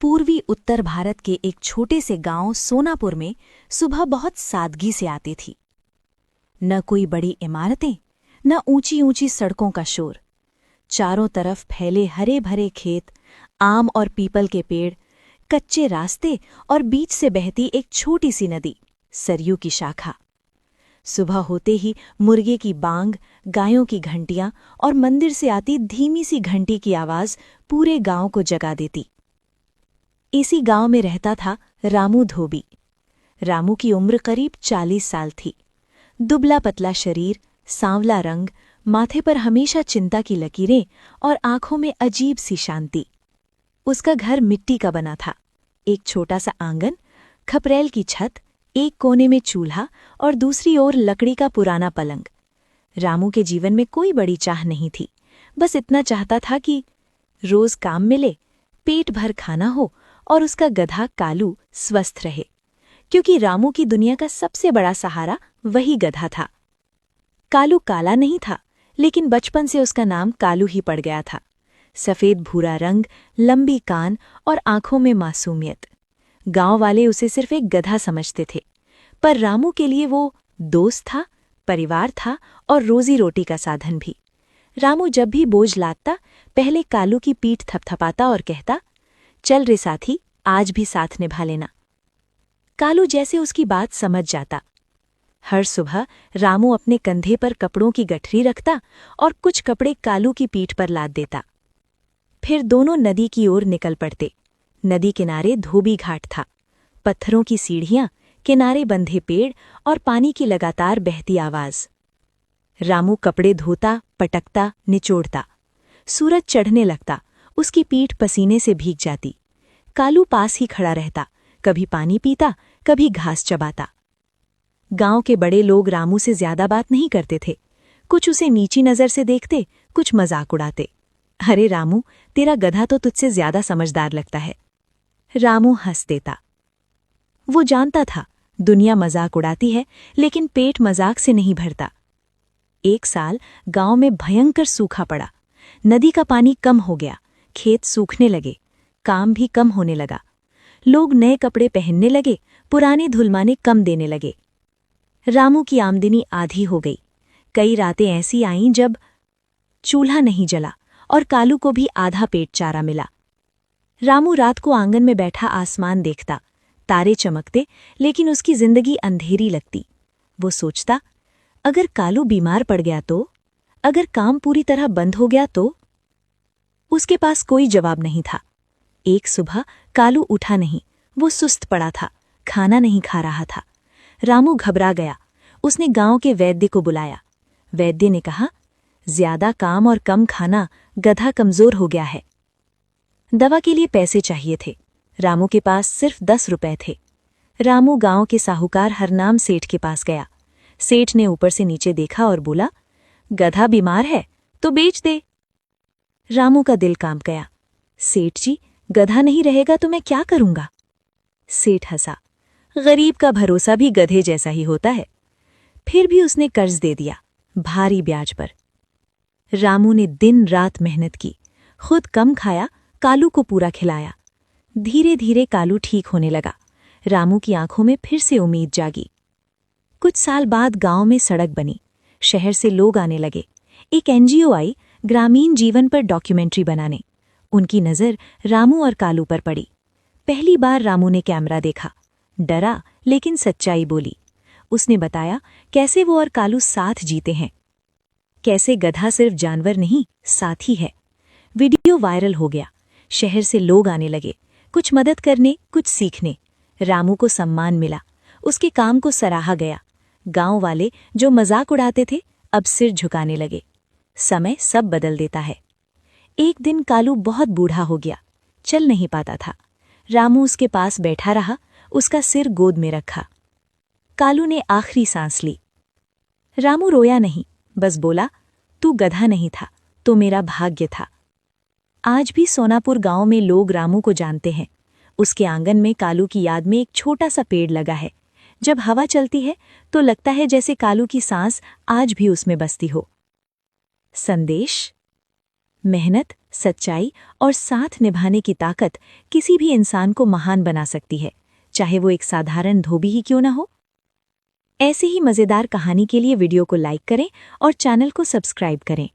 पूर्वी उत्तर भारत के एक छोटे से गांव सोनापुर में सुबह बहुत सादगी से आती थी। न कोई बड़ी इमारतें, न ऊंची ऊंची सड़कों का शोर। चारों तरफ फैले हरे भरे खेत, आम और पीपल के पेड़, कच्चे रास्ते और बीच से बहती एक छोटी सी नदी, सरयू की शाखा। सुबह होते ही मुर्गे की बांग, गायों की घंटियां और मंदिर से आती धीमी सी घंटी की आवाज पूरे गांव को जगा देती। इसी गांव में रहता था रामू धोबी। रामू की उम्र करीब 40 साल थी। दुबला पतला शरीर, सांवला रंग, माथे पर हमेशा चिंता की लकीरें और आंखों में अजीब सी शांति। उसका घर मिट्टी का बना था। एक छोटा सा आंगन, खपरेल की छत, एक कोने में चूल्हा और दूसरी ओर लकड़ी का पुराना पलंग। रामू के जीवन में कोई बड़ी चाह नहीं थी। बस इतना चाहता था कि रोज काम मिले, पेट भर खाना हो और उसका गधा कालू स्वस्थ रहे, क्योंकि रामू की दुनिया का सबसे बड़ा सहारा वही गधा था। कालू काला नहीं था, लेकिन बचपन से उसका नाम कालू ही पड़ गया था। सफेद भूरा रंग, लंबी कान और आंखों में मासूमियत। गांव वाले उसे सिर्फ एक गधा समझते थे, पर रामू के लिए वो दोस्त था, परिवार था और रोजी रोटी का साधन भी। रामू जब भी बोझ लादता, पहले कालू की पीठ थपथपाता और कहता, चल रे साथी, आज भी साथ निभा लेना। कालू जैसे उसकी बात समझ जाता। हर सुबह रामू अपने कंधे पर कपड़ों की गठरी रखता और कुछ कपड़े कालू की पीठ पर लाद देता। फिर दोनों नदी की ओर निकल पड़ते। नदी किनारे धोबी घाट था। पत्थरों की सीढ़ियां, किनारे बंधे पेड़ और पानी की लगातार बहती आवाज। रामू कपड़े धोता, पटकता, निचोड़ता। सूरज चढ़ने लगता, उसकी पीठ पसीने से भीग जाती। कालू पास ही खड़ा रहता, कभी पानी पीता, कभी घास चबाता। गांव के बड़े लोग रामू से ज्यादा बात नहीं करते थे। कुछ उसे नीची नजर से देखते, कुछ मजाक उड़ाते। अरे रामू, तेरा गधा तो तुझसे ज्यादा समझदार लगता है। रामू हंस देता। वो जानता था, दुनिया मजाक उड़ाती है, लेकिन पेट मजाक से नहीं भरता। एक साल गांव में भयंकर सूखा पड़ा। नदी का पानी कम हो गया, खेत सूखने लगे, काम भी कम होने लगा। लोग नए कपड़े पहनने लगे, पुराने धुलमाने कम देने लगे। रामू की आमदनी आधी हो गई। कई रातें ऐसी आईं जब चूल्हा नहीं जला और कालू को भी आधा पेट चारा मिला। रामू रात को आंगन में बैठा आसमान देखता। तारे चमकते, लेकिन उसकी जिंदगी अंधेरी लगती। वो सोचता, अगर कालू बीमार पड़ गया तो? अगर काम पूरी तरह बंद हो गया तो? उसके पास कोई जवाब नहीं था। एक सुबह कालू उठा नहीं, वो सुस्त पड़ा था, खाना नहीं खा रहा था। रामू घबरा गया। उसने गांव के वैद्य को बुलाया। वैद्य ने कहा, ज्यादा काम और कम खाना, गधा कमजोर हो गया है। दवा के लिए पैसे चाहिए थे। रामू के पास सिर्फ 10 रुपए थे। रामू गांव के साहूकार हरनाम सेठ के पास गया। सेठ ने ऊपर से नीचे देखा और बोला, गधा बीमार है तो बेच दे। रामू का दिल कांप गया। सेठ जी, गधा नहीं रहेगा तो मैं क्या करूंगा? सेठ हंसा। गरीब का भरोसा भी गधे जैसा ही होता है। फिर भी उसने कर्ज दे दिया, भारी ब्याज पर। रामू ने दिन रात मेहनत की, खुद कम खाया, कालू को पूरा खिलाया। धीरे धीरे कालू ठीक होने लगा। रामू की आंखों में फिर से उम्मीद जागी। कुछ साल बाद गांव में सड़क बनी। शहर से लोग आने लगे। एक एनजीओ आई ग्रामीण जीवन पर डॉक्यूमेंट्री बनाने। उनकी नज़र रामू और कालू पर पड़ी। पहली बार रामू ने कैमरा देखा। डरा, लेकिन सच्चाई बोली। उसने बताया कैसे वो और कालू साथ जीते हैं, कैसे गधा सिर्फ जानवर नहीं, साथी है। वीडियो वायरल हो गया। शहर से लोग आने लगे, कुछ मदद करने, कुछ सीखने। रामू को सम्मान मिला, उसके काम को सराहा गया। गांव वाले जो मजाक उड़ाते थे, अब सिर झुकाने लगे। समय सब बदल देता है। एक दिन कालू बहुत बूढ़ा हो गया, चल नहीं पाता था। रामू उसके पास बैठा रहा, उसका सिर गोद में रखा। कालू ने आखिरी सांस ली। रामू रोया नहीं, बस बोला, तू गधा नहीं था, तो मेरा भाग्य था। आज भी सोनापुर गांव में लोग रामू को जानते हैं। उसके आंगन में कालू की याद में एक छोटा सा पेड़ लगा है। जब हवा चलती है तो लगता है जैसे कालू की सांस आज भी उसमें बसती हो। संदेश: मेहनत सच्चाई और साथ निभाने की ताकत किसी भी इंसान को महान बना सकती है, चाहे वो एक साधारण धोबी ही क्यों ना हो। ऐसे ही मज़ेदार कहानी के लिए वीडियो को लाइक करें और चैनल को सब्सक्राइब करें।